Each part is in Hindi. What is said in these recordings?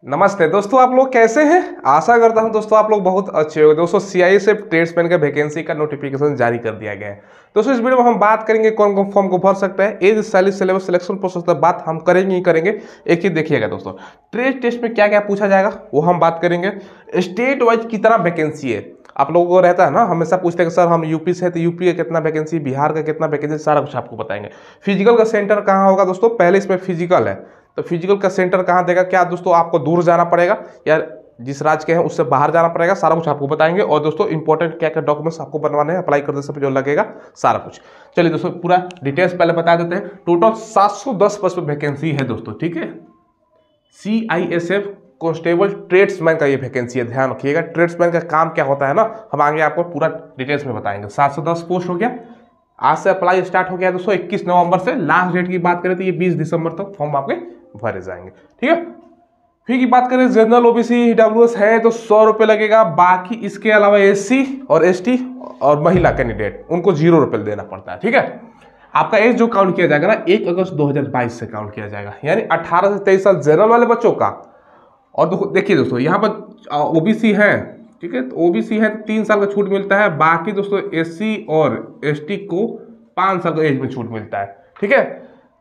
नमस्ते दोस्तों, आप लोग कैसे हैं। आशा करता हूं दोस्तों आप लोग बहुत अच्छे हो। दोस्तों सीआईएसएफ ट्रेड्समैन का वैकेंसी का नोटिफिकेशन जारी कर दिया गया है। दोस्तों इस वीडियो में हम बात करेंगे कौन कौन फॉर्म को भर सकता है, age salary syllabus selection process पर बात हम करेंगे ही करेंगे। एक चीज देखिएगा दोस्तों, ट्रेड टेस्ट में क्या क्या पूछा जाएगा वो हम बात करेंगे। स्टेट वाइज कितना वैकेंसी है आप लोगों को रहता है ना, हमेशा पूछते हैं कि सर हम यूपी से है तो यूपी का कितना वैकेंसी, बिहार का कितना वैकेंसी, सारा कुछ आपको बताएंगे। फिजिकल का सेंटर कहाँ होगा दोस्तों, पहले इसमें फिजिकल है तो फिजिकल का सेंटर कहाँ देगा, क्या दोस्तों आपको दूर जाना पड़ेगा या जिस राज्य के हैं उससे बाहर जाना पड़ेगा, सारा कुछ आपको बताएंगे। और दोस्तों इंपॉर्टेंट क्या क्या डॉक्यूमेंट्स आपको बनवाने हैं अप्लाई करते समय जो लगेगा, सारा कुछ। चलिए दोस्तों पूरा डिटेल्स पहले बता देते हैं। टोटल 710 बस वैकेंसी है दोस्तों, ठीक है। सीआईएसएफ कांस्टेबल ट्रेड्समैन का ये वैकेंसी है, ध्यान रखिएगा। ट्रेड्समैन का काम क्या होता है ना, हम आगे आपको पूरा डिटेल्स में बताएंगे। 710 पोस्ट हो गया, आज से अप्लाई स्टार्ट हो गया दोस्तों 21 नवंबर से। लास्ट डेट की बात करें तो ये 20 दिसंबर तक फॉर्म आपके भरे जाएंगे, ठीक है। फी की बात करें जनरल ओबीसी ईडब्ल्यूएस है तो 100 रुपये लगेगा। बाकी इसके अलावा एससी और एसटी और महिला कैंडिडेट उनको 0 रुपये देना पड़ता है, ठीक है। आपका एज जो काउंट किया जाएगा ना 1 अगस्त 2022 से काउंट किया जाएगा, यानी 18 से 23 साल जनरल वाले बच्चों का। और देखिए दोस्तों यहाँ पर ओबीसी है, ठीक है, तो ओबीसी है तो 3 साल का छूट मिलता है। बाकी दोस्तों एससी और एसटी को 5 साल का एज में छूट मिलता है, ठीक है।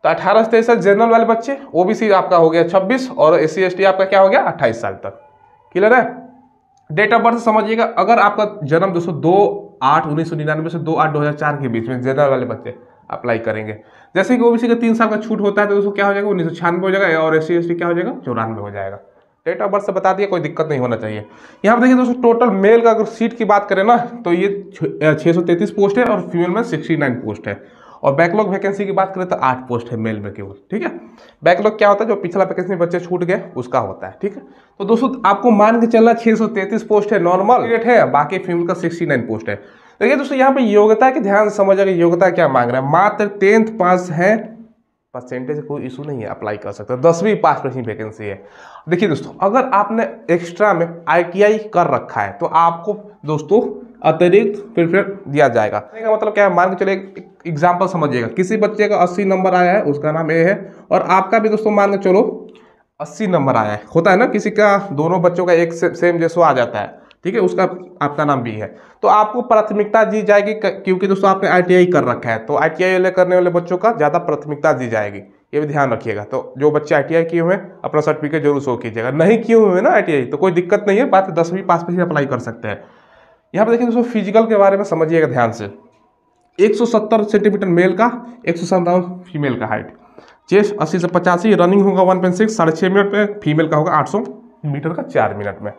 तो 18 से 23 साल जनरल वाले बच्चे, ओबीसी आपका हो गया 26 और एससी एसटी आपका क्या हो गया 28 साल तक, क्लियर है। डेट ऑफ बर्थ समझिएगा, अगर आपका जन्म दोस्तों 2/8/1999 से 2/8/2004 के बीच में जनरल वाले बच्चे अप्लाई करेंगे। जैसे कि ओबीसी का 3 साल का छूट होता है तो दोस्तों क्या हो जाएगा 1996 हो जाएगा और एससी एसटी क्या हो जाएगा 94 हो जाएगा। डेट ऑफ बर्थ से बता दिया, कोई दिक्कत नहीं होना चाहिए। यहाँ पर देखिए दोस्तों टोटल मेल का अगर सीट की बात करें ना तो ये 633 पोस्ट है और फीमेल में 69 पोस्ट है। और बैकलॉग वैकेंसी की बात करें तो 8 पोस्ट है मेल में केवल, ठीक है। बैकलॉग क्या होता है, जो पिछला वैकेंसी में बच्चे छूट गए उसका होता है, ठीक है। तो दोस्तों आपको मान के चलना 633 पोस्ट है नॉर्मल रेट है, बाकी फीमेल का 69 पोस्ट है। देखिए दोस्तों यहाँ पे योग्यता के ध्यान से समझिएगा, योग्यता क्या मांग रहा है। मात्र 10th पास है, परसेंटेज कोई इशू नहीं है, अप्लाई कर सकते हो। 10वीं पास पर ही वैकेंसी है। देखिए दोस्तों अगर आपने एक्स्ट्रा में आईटीआई कर रखा है तो आपको दोस्तों अतिरिक्त प्रेफर दिया जाएगा। का मतलब क्या है, मान के चलिए एग्जाम्पल समझिएगा, किसी बच्चे का 80 नंबर आया है, उसका नाम ए है, और आपका भी दोस्तों मान के चलो 80 नंबर आया है। होता है ना किसी का, दोनों बच्चों का एक सेम जैसो आ जाता है, ठीक है, उसका आपका नाम भी है, तो आपको प्राथमिकता दी जाएगी क्योंकि दोस्तों आपने आईटीआई कर रखा है तो आईटीआई करने वाले बच्चों का ज़्यादा प्राथमिकता दी जाएगी, ये भी ध्यान रखिएगा। तो जो बच्चे आईटीआई किए हुए हैं अपना सर्टिफिकेट जरूर शो कीजिएगा। नहीं किए हुए हैं ना आईटीआई तो कोई दिक्कत नहीं है, बात 10वीं पास पर ही अप्लाई कर सकते हैं। यहाँ पर देखिए दोस्तों फिजिकल के बारे में समझिएगा ध्यान से। 170 सेंटीमीटर मेल का, 157 फीमेल का हाइट, चेस्ट 80 से 85, रनिंग होगा 1.6 6.5 मिनट में, फीमेल का होगा 800 मीटर का 4 मिनट में।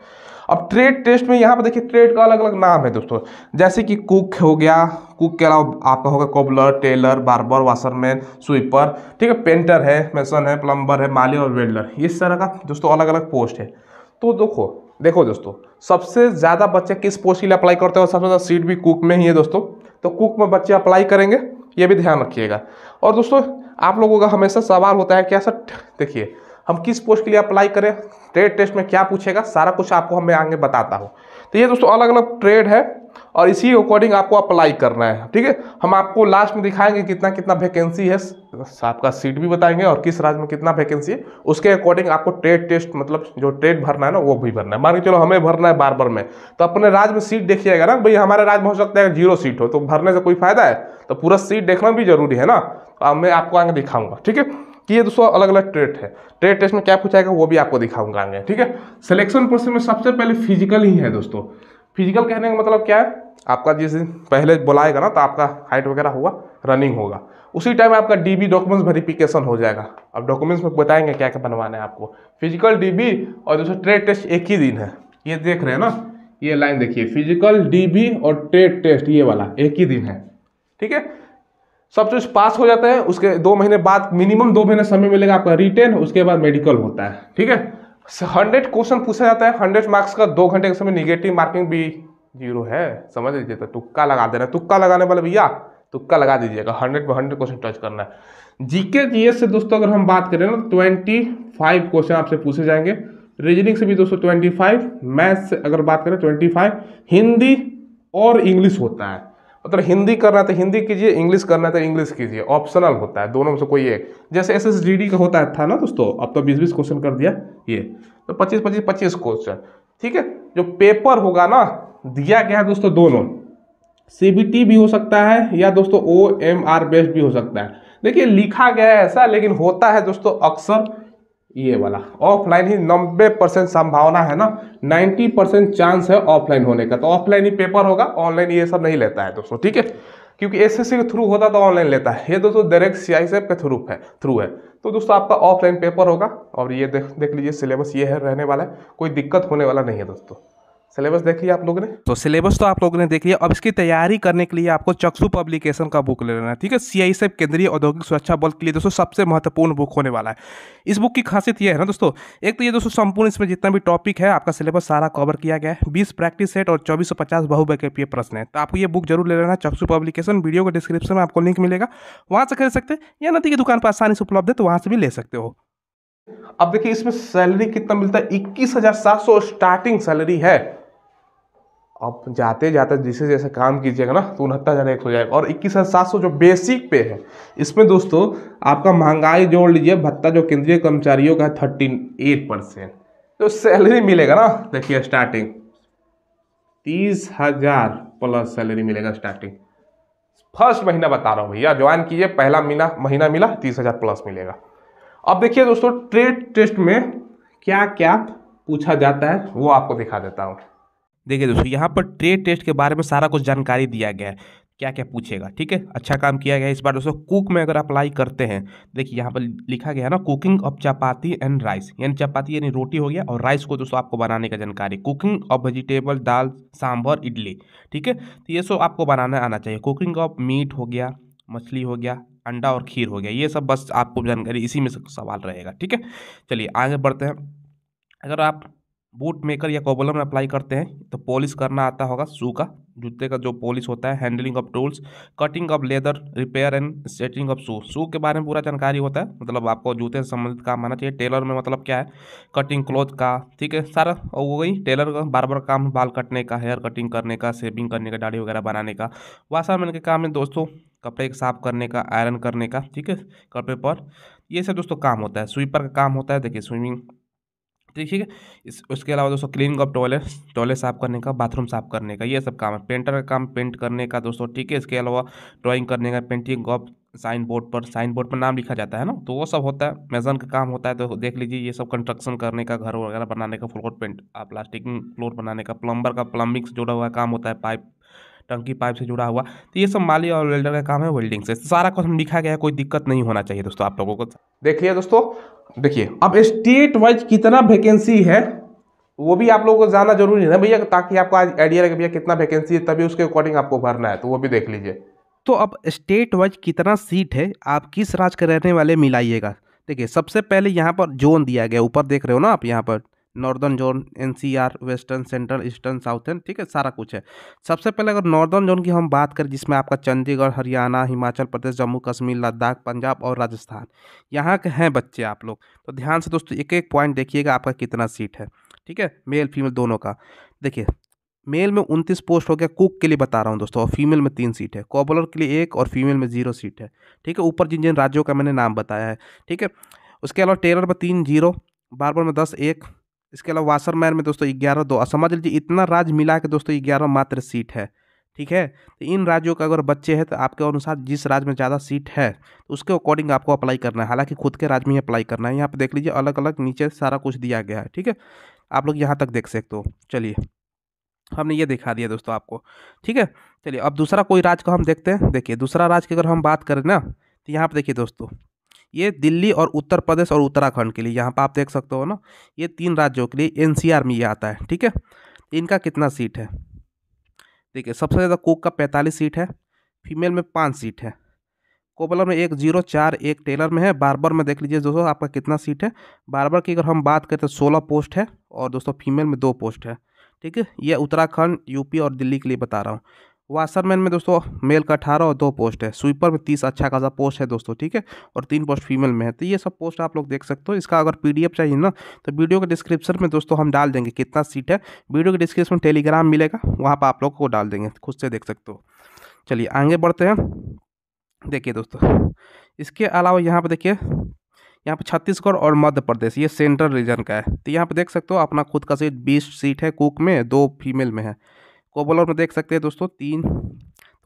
अब ट्रेड टेस्ट में यहाँ पर देखिए ट्रेड का अलग अलग नाम है दोस्तों, जैसे कि कुक हो गया, कुक के अलावा आपका होगा cobbler, tailor, barber, washerman, sweeper, ठीक है, पेंटर है, मेसन है, प्लम्बर है, माली और वेल्डर, इस तरह का दोस्तों अलग अलग पोस्ट है। तो देखो दोस्तों सबसे ज़्यादा बच्चे किस पोस्ट के लिए अप्लाई करते हैं, सबसे ज़्यादा सीट भी कुक में ही है दोस्तों, तो कुक में बच्चे अप्लाई करेंगे, ये भी ध्यान रखिएगा। और दोस्तों आप लोगों का हमेशा सवाल होता है क्या सर, देखिए हम किस पोस्ट के लिए अप्लाई करें, ट्रेड टेस्ट में क्या पूछेगा, सारा कुछ आपको मैं आगे बताता हूँ। तो ये दोस्तों अलग अलग ट्रेड है और इसी अकॉर्डिंग आपको अप्लाई करना है, ठीक है। हम आपको लास्ट में दिखाएंगे कितना कितना वैकेंसी है, आपका सीट भी बताएंगे और किस राज्य में कितना वैकेंसी है, उसके अकॉर्डिंग आपको ट्रेड टेस्ट मतलब जो ट्रेड भरना है ना वो भी भरना है। मान के चलो हमें भरना है बार्बर में, तो अपने राज्य में सीट देखिएगा ना, भाई हमारे राज्य में हो सकता है 0 सीट हो, तो भरने से कोई फायदा है, तो पूरा सीट देखना भी जरूरी है ना। तो मैं आपको आगे दिखाऊंगा, ठीक है, कि ये दोस्तों अलग अलग ट्रेड है। ट्रेड टेस्ट में क्या पूछाएगा वो भी आपको दिखाऊंगा आगे, ठीक है। सिलेक्शन प्रोसेस में सबसे पहले फिजिकल ही है दोस्तों। फिजिकल कहने का मतलब क्या है, आपका जिस दिन पहले बुलाएगा ना तो आपका हाइट वगैरह होगा, रनिंग होगा, उसी टाइम आपका डीबी डॉक्यूमेंट्स वेरिफिकेशन हो जाएगा। अब डॉक्यूमेंट्स में बताएंगे क्या क्या बनवाना है आपको। फिजिकल, डीबी और दूसरा ट्रेड टेस्ट एक ही दिन है, ये देख रहे हैं ना, ये लाइन देखिए, फिजिकल, डीबी और ट्रेड टेस्ट ये वाला एक ही दिन है, ठीक है। सब कुछ पास हो जाता है, उसके 2 महीने बाद मिनिमम 2 महीने समय मिलेगा आपका रिटेन, उसके बाद मेडिकल होता है, ठीक है। 100 क्वेश्चन पूछा जाता है, 100 मार्क्स का, 2 घंटे के समय निगेटिव मार्किंग भी 0 है, समझ लीजिए। तो तुक्का लगा देना, तुक्का लगाने वाले भैया तुक्का लगा दीजिएगा, 100 पे 100 क्वेश्चन टच करना है। जीके जीएस से दोस्तों अगर हम बात करें ना 25 क्वेश्चन आपसे पूछे जाएंगे, रीजनिंग से भी दोस्तों 25, मैथ्स से अगर बात करें 25, हिंदी और इंग्लिश होता है, मतलब हिंदी करना है तो हिंदी कीजिए, इंग्लिश करना है तो इंग्लिश कीजिए, ऑप्शनल होता है, दोनों में से कोई एक। जैसे एसएसडीडी का होता था ना दोस्तों, अब तो 20-20 क्वेश्चन कर दिया ये। तो 25 क्वेश्चन, ठीक है। जो पेपर होगा ना, दिया गया है दोस्तों दोनों, CBT भी हो सकता है या दोस्तों OMR बेस्ड भी हो सकता है। देखिए लिखा गया है ऐसा, लेकिन होता है दोस्तों अक्सर ये वाला ऑफलाइन ही। 90% संभावना है ना, 90% चांस है ऑफलाइन होने का, तो ऑफलाइन ही पेपर होगा, ऑनलाइन ये सब नहीं लेता है दोस्तों, ठीक है। क्योंकि SSC के थ्रू होता तो ऑनलाइन लेता है, ये दोस्तों डायरेक्ट CISF के थ्रू है। तो दोस्तों आपका ऑफलाइन पेपर होगा। और ये देख लीजिए सिलेबस ये है रहने वाला है, कोई दिक्कत होने वाला नहीं है दोस्तों। सिलेबस देख लिया आप लोगों ने, तो सिलेबस तो आप लोगों ने देख लिया। अब इसकी तैयारी करने के लिए आपको चक्षु पब्लिकेशन का बुक ले लेना है, ठीक है। CISF केंद्रीय औद्योगिक सुरक्षा बल के लिए दोस्तों सबसे महत्वपूर्ण बुक होने वाला है। इस बुक की खासियत ये है ना दोस्तों, एक तो ये दोस्तों संपूर्ण इसमें जितना भी टॉपिक है आपका सिलेबस सारा कवर किया गया है। 20 प्रैक्टिस सेट और 2450 बहुविकल्पीय प्रश्न है। तो आपको ये बुक जरूर ले लेना, चक्षु पब्लिकेशन। वीडियो के डिस्क्रिप्शन में आपको लिंक मिलेगा, वहां से खरीद सकते हैं, या नदी की दुकान पर आसानी से उपलब्ध है तो वहां से भी ले सकते हो। अब देखिए इसमें सैलरी कितना मिलता है, 21,700 स्टार्टिंग सैलरी है। अब जाते जाते जैसे जैसे काम कीजिएगा ना तो 69,100 हो जाएगा। और 21,700 जो बेसिक पे है, इसमें दोस्तों आपका महंगाई जोड़ लीजिए, भत्ता जो केंद्रीय कर्मचारियों का है 38%। तो सैलरी मिलेगा ना, देखिए स्टार्टिंग 30,000 प्लस सैलरी मिलेगा स्टार्टिंग। फर्स्ट महीना बता रहा हूँ भैया, ज्वाइन कीजिए, पहला महीना मिला 30,000 प्लस मिलेगा। अब देखिए दोस्तों ट्रेड टेस्ट में क्या क्या पूछा जाता है वो आपको दिखा देता हूँ। देखिए दोस्तों यहाँ पर ट्रेड टेस्ट के बारे में सारा कुछ जानकारी दिया गया है, क्या क्या पूछेगा, ठीक है। अच्छा काम किया गया है इस बार दोस्तों। कुक में अगर अप्लाई करते हैं, देखिए यहाँ पर लिखा गया है ना, cooking of chapati and rice, यानी चपाती यानी रोटी हो गया, और राइस को दोस्तों आपको बनाने का जानकारी। कुकिंग ऑफ वेजिटेबल, दाल, सांभर, इडली, ठीक है। तो ये सब आपको बनाना आना चाहिए। कुकिंग ऑफ मीट हो गया, मछली हो गया, अंडा और खीर हो गया, ये सब बस आपको जानकारी इसी में से सवाल रहेगा, ठीक है। चलिए आगे बढ़ते हैं। अगर आप बूट मेकर या कोबलर में अप्लाई करते हैं तो पॉलिश करना आता होगा शू का, जूते का जो पॉलिश होता है। Handling of tools, cutting of leather, repair and setting of shoe के बारे में पूरा जानकारी होता है, मतलब आपको जूते से संबंधित काम आना चाहिए। टेलर में मतलब क्या है, कटिंग क्लॉथ का, ठीक है, सारा हो गई। टेलर का बार काम बाल काटने का, हेयर कटिंग करने का, शेविंग करने का, दाढ़ी वगैरह बनाने का। वाशरमैन के काम है दोस्तों कपड़े साफ करने का, आयरन करने का, ठीक है, कपड़े पर, ये सब दोस्तों काम होता है। स्वीपर का काम होता है, देखिए स्विमिंग, ठीक है। उसके अलावा दोस्तों क्लीनिंग ऑफ टॉयलेट साफ करने का, बाथरूम साफ करने का, ये सब काम है। पेंटर का काम पेंट करने का दोस्तों, ठीक है। इसके अलावा ड्राइंग करने का, पेंटिंग ऑफ साइन बोर्ड पर नाम लिखा जाता है ना, तो वो सब होता है। मेजन का काम होता है, तो देख लीजिए ये सब कंस्ट्रक्शन करने का, घर वगैरह बनाने का, फ्लोर पेंट, प्लास्टिक फ्लोर बनाने का। प्लम्बर का प्लम्बिंग से जुड़ा हुआ काम होता है, पाइप टंकी पाइप से जुड़ा हुआ। तो ये सब माली और वेल्डर का काम है, वेल्डिंग से। सारा कुछ लिखा गया है, कोई दिक्कत नहीं होना चाहिए दोस्तों आप लोगों को। देखिए दोस्तों, देखिए अब स्टेट वाइज कितना वैकेंसी है वो भी आप लोगों को जानना जरूरी है ना भैया, ताकि आपको आज आइडिया लगे भैया कितना वैकेंसी है, तभी उसके अकॉर्डिंग आपको भरना है, तो वो भी देख लीजिए। तो अब स्टेट वाइज कितना सीट है, आप किस राज्य के रहने वाले मिलाइएगा। देखिए सबसे पहले यहाँ पर जोन दिया गया, ऊपर देख रहे हो ना आप, यहाँ पर northern zone, NCR, western, central, eastern, southern, ठीक है, सारा कुछ है। सबसे पहले अगर नॉर्दर्न जोन की हम बात करें, जिसमें आपका चंडीगढ़, हरियाणा, हिमाचल प्रदेश, जम्मू कश्मीर, लद्दाख, पंजाब और राजस्थान, यहाँ के हैं बच्चे आप लोग। तो ध्यान से दोस्तों एक एक पॉइंट देखिएगा आपका कितना सीट है, ठीक है, मेल फीमेल दोनों का। देखिए मेल में 29 पोस्ट हो गया, कुक के लिए बता रहा हूँ दोस्तों, और फीमेल में 3 सीट है। कोबलर के लिए 1 और फीमेल में 0 सीट है, ठीक है। ऊपर जिन जिन राज्यों का मैंने नाम बताया है, ठीक है। उसके अलावा टेलर में 3 0, बार्बर में 10 1। इसके अलावा वाशरमैन में दोस्तों 11 2। समझ लीजिए इतना राज्य मिला के दोस्तों 11 मात्र सीट है, ठीक है। तो इन राज्यों का अगर बच्चे हैं तो आपके अनुसार जिस राज्य में ज़्यादा सीट है तो उसके अकॉर्डिंग आपको अप्लाई करना है। हालांकि खुद के राज्य में ही अप्लाई करना है। यहाँ पे देख लीजिए अलग अलग नीचे सारा कुछ दिया गया है, ठीक है। आप लोग यहाँ तक देख सकते हो। चलिए हमने ये दिखा दिया दोस्तों आपको, ठीक है। चलिए अब दूसरा कोई राज्य का हम देखते हैं। देखिए दूसरा राज्य की अगर हम बात करें ना, तो यहाँ पर देखिए दोस्तों, ये दिल्ली और उत्तर प्रदेश और उत्तराखंड के लिए, यहाँ पर आप देख सकते हो ना, ये 3 राज्यों के लिए NCR में ये आता है, ठीक है। इनका कितना सीट है, देखिए सबसे ज़्यादा कुक का 45 सीट है, फीमेल में 5 सीट है, कोबलर में 1 0 4 1 टेलर में है। बार्बर में देख लीजिए दोस्तों आपका कितना सीट है। बार्बर की अगर हम बात करें तो 16 पोस्ट है, और दोस्तों फीमेल में 2 पोस्ट है, ठीक है। ये उत्तराखंड, यूपी और दिल्ली के लिए बता रहा हूँ। वाशरमैन में दोस्तों मेल का 18 और 2 पोस्ट है। स्वीपर में 30 अच्छा खासा पोस्ट है दोस्तों, ठीक है, और 3 पोस्ट फीमेल में है। तो ये सब पोस्ट आप लोग देख सकते हो। इसका अगर PDF चाहिए ना तो वीडियो के डिस्क्रिप्शन में दोस्तों हम डाल देंगे कितना सीट है। वीडियो के डिस्क्रिप्शन में टेलीग्राम मिलेगा, वहाँ पर आप लोग को डाल देंगे, खुद से देख सकते हो। चलिए आगे बढ़ते हैं। देखिए दोस्तों इसके अलावा यहाँ पर देखिए यहाँ पे छत्तीसगढ़ और मध्य प्रदेश ये सेंट्रल रीजन का है। तो यहाँ पे देख सकते हो अपना खुद का सीट 20 सीट है, कुक में 2 फीमेल में है, कोबलर में देख सकते हैं दोस्तों 3।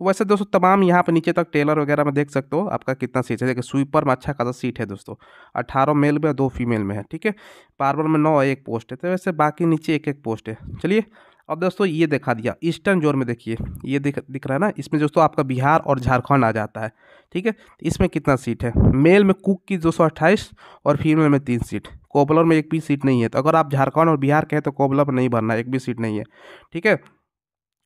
तो वैसे दोस्तों तमाम यहाँ पे नीचे तक टेलर वगैरह में देख सकते हो आपका कितना सीट है। देखिए स्वीपर में अच्छा खासा सीट है दोस्तों, 18 मेल में 2 फीमेल में है, ठीक है। बार्बर में 9 1 पोस्ट है। तो वैसे बाकी नीचे 1 1 पोस्ट है। चलिए अब दोस्तों ये दिखा दिया ईस्टर्न जोन में, देखिए ये दिख रहा है ना, इसमें दोस्तों आपका बिहार और झारखंड आ जाता है, ठीक है। इसमें कितना सीट है, मेल में कुक की 228 और फीमेल में 3 सीट, कोबलर में 1 भी सीट नहीं है। तो अगर आप झारखंड और बिहार के हैं तो कोबलर में नहीं भरना, 1 भी सीट नहीं है, ठीक है।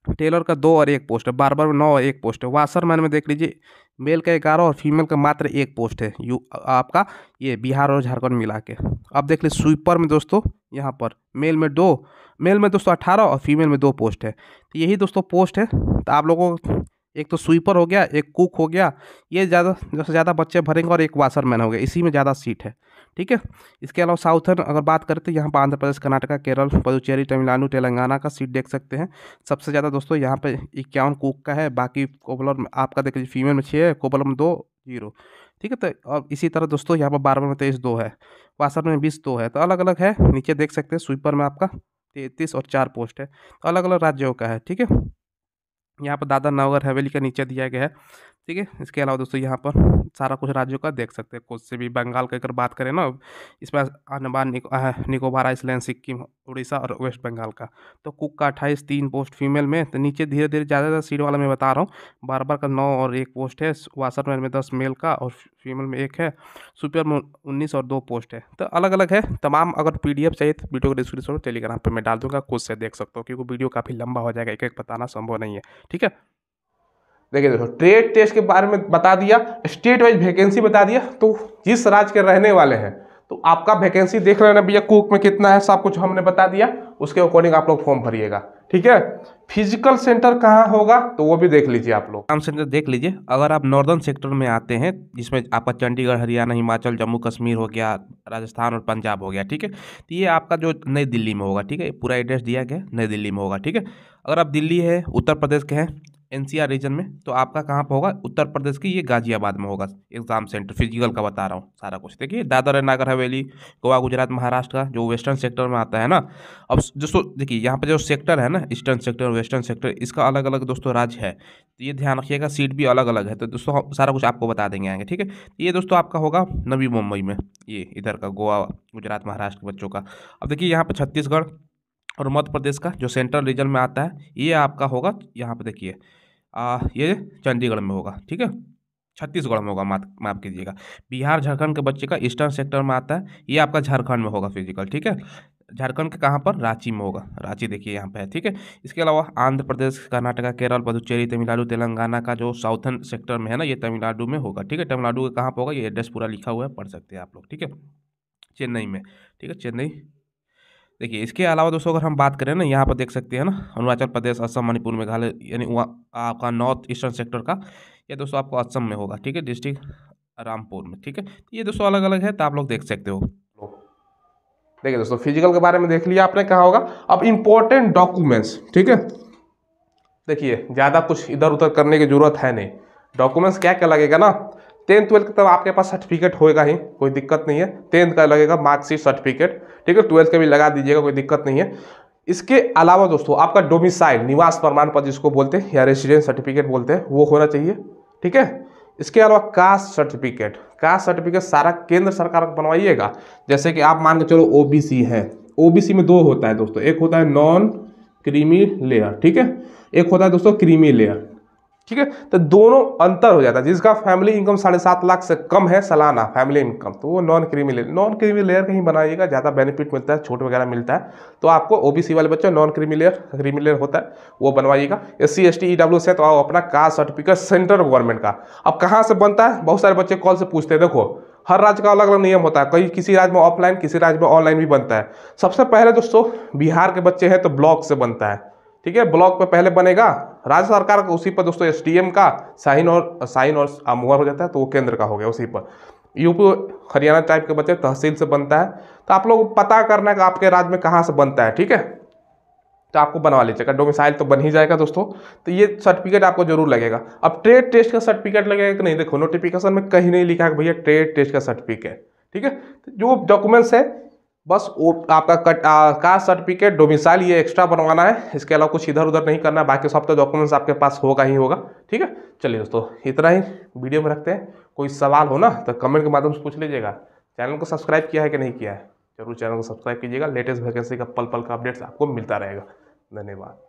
टेलर का 2 और 1 पोस्ट है, बार्बर में 9 और 1 पोस्ट है। वाशरमैन में देख लीजिए मेल का 11 और फीमेल का मात्र 1 पोस्ट है, आपका ये बिहार और झारखंड मिला के। अब देख लीजिए स्वीपर में दोस्तों यहाँ पर मेल में दोस्तों 18 और फीमेल में 2 पोस्ट है। तो यही दोस्तों पोस्ट है। तो आप लोगों को एक तो स्वीपर हो गया, एक कुक हो गया, ये ज़्यादा बच्चे भरेंगे, और एक वाशरमैन हो गया, इसी में ज़्यादा सीट है, ठीक है। इसके अलावा साउथर्न अगर बात करें तो यहाँ पर आंध्र प्रदेश, कर्नाटका, केरल, पुदुचेरी, तमिलनाडु, तेलंगाना का सीट देख सकते हैं। सबसे ज़्यादा दोस्तों यहाँ पे 51 कुक का है, बाकी कोबलर में आपका देख लीजिए फीमेल में 6 है, कोबलर में 2 0, ठीक है। तो और इसी तरह दोस्तों यहाँ पर बार्बर में 23 2 है, वाशर में 20 2 है। तो अलग अलग है। नीचे देख सकते हैं स्वीपर में आपका 33 और 4 पोस्ट है। तो अलग अलग राज्यों का है, ठीक है। यहाँ पर दादर नगर हवेली का नीचे दिया गया है, ठीक है। इसके अलावा दोस्तों यहाँ पर सारा कुछ राज्यों का देख सकते हैं। कुछ से भी बंगाल का अगर बात करें ना, इसमें अंडमान निकोबार आइसलैंड, सिक्किम, उड़ीसा और वेस्ट बंगाल का। तो कुक का 28 3 पोस्ट फीमेल में। तो नीचे धीरे धीरे ज़्यादा सीट वाला मैं बता रहा हूँ। बार्बर का 9 और 1 पोस्ट है, वाशरमैन में 10 मेल का और फीमेल में 1 है, सुपर में 19 और 2 पोस्ट है। तो अलग अलग है तमाम। अगर PDF चाहिए तो वीडियो को डिस्क्रिप्शन में टेलीग्राम पर मैं डाल दूंगा, खुद से देख सकते हो, क्योंकि वीडियो काफ़ी लंबा हो जाएगा, एक एक बताना संभव नहीं है, ठीक है। देखिए दोस्तों ट्रेड टेस्ट के बारे में बता दिया, स्टेट वाइज वैकेंसी बता दिया। तो जिस राज्य के रहने वाले हैं तो आपका वैकेंसी देख लेना भैया, कुक में कितना है सब कुछ हमने बता दिया, उसके अकॉर्डिंग आप लोग फॉर्म भरिएगा, ठीक है। फिजिकल सेंटर कहाँ होगा तो वो भी देख लीजिए आप लोग। काम सेंटर देख लीजिए। अगर आप नॉर्दर्न सेक्टर में आते हैं, जिसमें आपका चंडीगढ़, हरियाणा, हिमाचल, जम्मू कश्मीर हो गया, राजस्थान और पंजाब हो गया, ठीक है। तो ये आपका जो नई दिल्ली में होगा, ठीक है। पूरा एड्रेस दिया गया नई दिल्ली में होगा, ठीक है। अगर आप दिल्ली है, उत्तर प्रदेश के हैं, NCR रीजन में, तो आपका कहाँ पर होगा, उत्तर प्रदेश की ये गाजियाबाद में होगा एग्जाम सेंटर। फिजिकल का बता रहा हूँ सारा कुछ। देखिए दादर और नागर हवेली, गोवा, गुजरात, महाराष्ट्र का जो वेस्टर्न सेक्टर में आता है ना। अब दोस्तों देखिए यहाँ पे जो सेक्टर है ना, ईस्टर्न सेक्टर और वेस्टर्न सेक्टर, इसका अलग अलग दोस्तों राज्य है। तो ये ध्यान रखिएगा, सीट भी अलग अलग है। तो दोस्तों सारा कुछ आपको बता देंगे आएंगे, ठीक है। ये दोस्तों आपका होगा नवी मुंबई में, ये इधर का गोवा, गुजरात, महाराष्ट्र के बच्चों का। अब देखिए यहाँ पर छत्तीसगढ़ और मध्य प्रदेश का जो सेंट्रल रीजन में आता है, ये आपका होगा यहाँ पे देखिए ये चंडीगढ़ में होगा, ठीक है। छत्तीसगढ़ में होगा, माफ कीजिएगा। बिहार झारखंड के बच्चे का ईस्टर्न सेक्टर में आता है, ये आपका झारखंड में होगा फिजिकल, ठीक है। झारखंड के कहाँ पर, रांची में होगा, रांची देखिए यहाँ पे है, ठीक है। इसके अलावा आंध्र प्रदेश, कर्नाटका, केरल, पुदुचेरी, तमिलनाडु, तेलंगाना का जो साउथर्न सेक्टर में है ना, ये तमिलनाडु में होगा, ठीक है। तमिलनाडु के कहाँ पर होगा, ये एड्रेस पूरा लिखा हुआ है, पढ़ सकते हैं आप लोग, ठीक है। चेन्नई में, ठीक है, चेन्नई। देखिए इसके अलावा दोस्तों अगर हम बात करें ना, यहाँ पर देख सकते हैं ना, अरुणाचल प्रदेश, असम, मणिपुर, मेघालय, यानी वहाँ आपका नॉर्थ ईस्टर्न सेक्टर का, ये दोस्तों आपको असम में होगा, ठीक है, डिस्ट्रिक्ट रामपुर में, ठीक है। ये दोस्तों अलग अलग है, तो आप लोग देख सकते हो। देखिए दोस्तों फिजिकल के बारे में देख लिया आपने, कहा होगा। अब इंपॉर्टेंट डॉक्यूमेंट्स, ठीक है। देखिए ज़्यादा कुछ इधर उधर करने की जरूरत है नहीं। डॉक्यूमेंट्स क्या क्या लगेगा ना, 10th 12th तब आपके पास सर्टिफिकेट होएगा ही, कोई दिक्कत नहीं है। 10th का लगेगा मार्कशीट, सर्टिफिकेट, ठीक है। 12th का भी लगा दीजिएगा, कोई दिक्कत नहीं है। इसके अलावा दोस्तों आपका डोमिसाइल, निवास प्रमाण पत्र जिसको बोलते हैं, या रेसिडेंस सर्टिफिकेट बोलते हैं, वो होना चाहिए, ठीक है। इसके अलावा कास्ट सर्टिफिकेट सारा केंद्र सरकार का बनवाइएगा। जैसे कि आप मान के चलो OBC है, OBC में 2 होता है दोस्तों, एक होता है नॉन क्रीमी लेयर, ठीक है, एक होता है दोस्तों क्रीमी लेयर, ठीक है। तो दोनों अंतर हो जाता है। जिसका फैमिली इनकम 7.5 लाख से कम है सालाना फैमिली इनकम, तो वो नॉन क्रीमी लेयर कहीं बनाइएगा, ज़्यादा बेनिफिट मिलता है, छूट वगैरह मिलता है। तो आपको OBC वाले बच्चे नॉन क्रीमी लेयर होता है, वो बनवाइएगा। SC ST EWS है तो आप अपना कास्ट सर्टिफिकेट सेंट्रल गवर्नमेंट का। अब कहाँ से बनता है, बहुत सारे बच्चे कॉल से पूछते हैं। देखो हर राज्य का अलग अलग नियम होता है, किसी राज्य में ऑफलाइन, किसी राज्य में ऑनलाइन भी बनता है। सबसे पहले दोस्तों बिहार के बच्चे हैं तो ब्लॉक से बनता है, ठीक है। ब्लॉक पे पहले बनेगा राज्य सरकार का, उसी पर दोस्तों STM का साइन और मुहर हो जाता है, तो वो केंद्र का हो गया उसी पर। यूपी हरियाणा टाइप के बच्चे तहसील से बनता है। तो आप लोग पता करना है कि आपके राज्य में कहाँ से बनता है, ठीक है। तो आपको बनवा लीजिएगा, डोमिसाइल तो बन ही जाएगा दोस्तों। तो ये सर्टिफिकेट आपको जरूर लगेगा। अब ट्रेड टेस्ट का सर्टिफिकेट लगेगा कि नहीं, देखो नोटिफिकेशन में कहीं नहीं लिखा है भैया ट्रेड टेस्ट का सर्टिफिकेट, ठीक है। तो जो डॉक्यूमेंट्स है बस वो आपका कास्ट सर्टिफिकेट, डोमिसाइल ये एक्स्ट्रा बनवाना है, इसके अलावा कुछ इधर उधर नहीं करना है, बाकी सब तो डॉक्यूमेंट्स आपके पास होगा ही होगा। ठीक है, चलिए दोस्तों इतना ही वीडियो में रखते हैं। कोई सवाल हो ना तो कमेंट के माध्यम से पूछ लीजिएगा। चैनल को सब्सक्राइब किया है कि नहीं किया है, जरूर चैनल को सब्सक्राइब कीजिएगा। लेटेस्ट वैकेंसी का पल पल का अपडेट्स आपको मिलता रहेगा। धन्यवाद।